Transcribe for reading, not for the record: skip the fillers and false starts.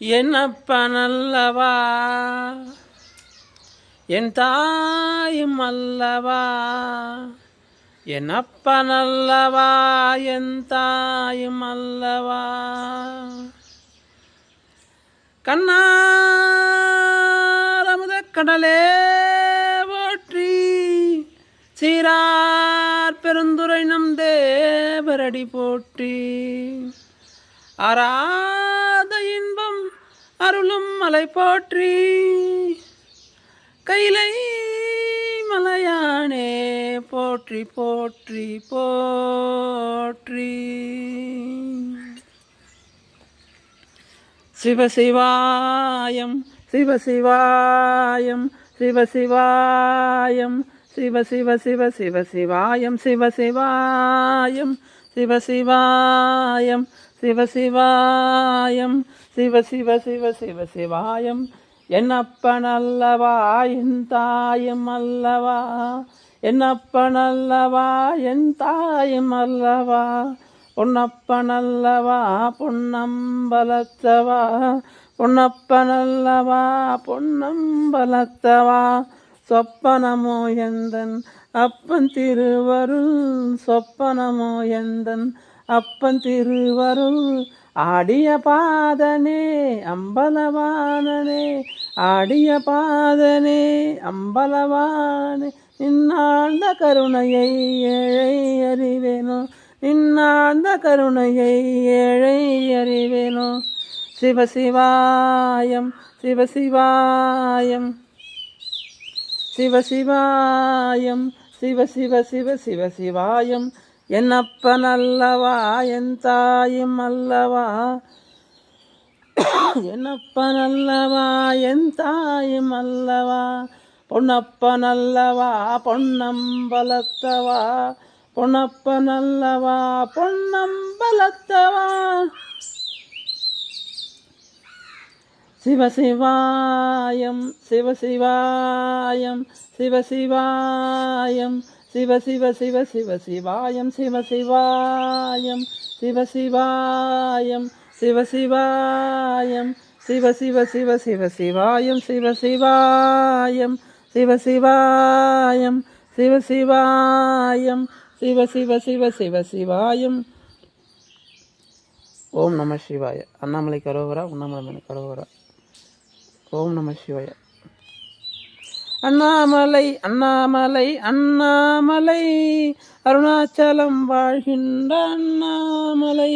என்னப்பனல்லவா என் தாயும் அல்லவா, என்னப்பனல்லவா என் தாயும் அல்லவா. கண்ணாரமுத கடலே போற்றி, சீரார் பெருந்துரை நம் தேவரடி போற்றி. ஆராத இன்பம் அருளும் மலை போற்றி, கைலை மலையானே போற்றி போற்றி போற்றி. சிவசிவாயம் சிவசிவாயம் சிவசிவாயம் சிவ சிவ சிவ சிவ சிவாயம் சிவசிவாயம் சிவசிவாயம் சிவசிவாயம் சிவ சிவ சிவ சிவ சிவாயம். என்னப்பனல்லவா என் தாயும் அல்லவா, என்னப்பனல்லவா என் தாயும் அல்லவா. பொன்னப்பனல்லவா பொன்னம்பலத்தவா, பொன்னப்பனல்லவா பொன்னம்பலத்தவா. சொப்பனமோ எந்தன் அப்பன் திருவருள், சொப்பனமோ எந்தன் அப்பன் திருவருள். ஆடிய பாதனே அம்பலவானனே, ஆடிய பாதனே அம்பலவானே. நின்னாழ்ந்த கருணையை ஏழை அறிவேனோ, நின்னாழ்ந்த கருணையை ஏழை அறிவேனோ. சிவசிவாயம் சிவசிவாயம் சிவசிவாயம் சிவ சிவ சிவ சிவ சிவாயம். என்னப்பனல்லவா என் தாயும் அல்லவா, என்னப்பனல்லவா என் தாயும் அல்லவா. பொன்னப்பனல்லவா பொன்னம்பலத்தவா, பொன்னப்பனல்லவா பொன்னம்பலத்தவா. சிவசிவாயம் சிவசிவாயம் சிவசிவாயம் சிவ சிவ சிவ சிவ சிவாயம் சிவசிவாயம் சிவசிவாயம் சிவசிவாயம் சிவ சிவ சிவ சிவ சிவாயம் சிவசிவாயம் சிவசிவாயம் சிவசிவாயம் சிவ சிவ சிவ சிவ சிவாயம். ஓம் நம சிவாய. அண்ணாமலை கரோகரா, உண்ணாமலை கரோகரா. ஓம் நம சிவாய. அண்ணாமலை அண்ணாமலை அண்ணாமலை, அருணாச்சலம் வாழ்கின்ற அண்ணாமலை.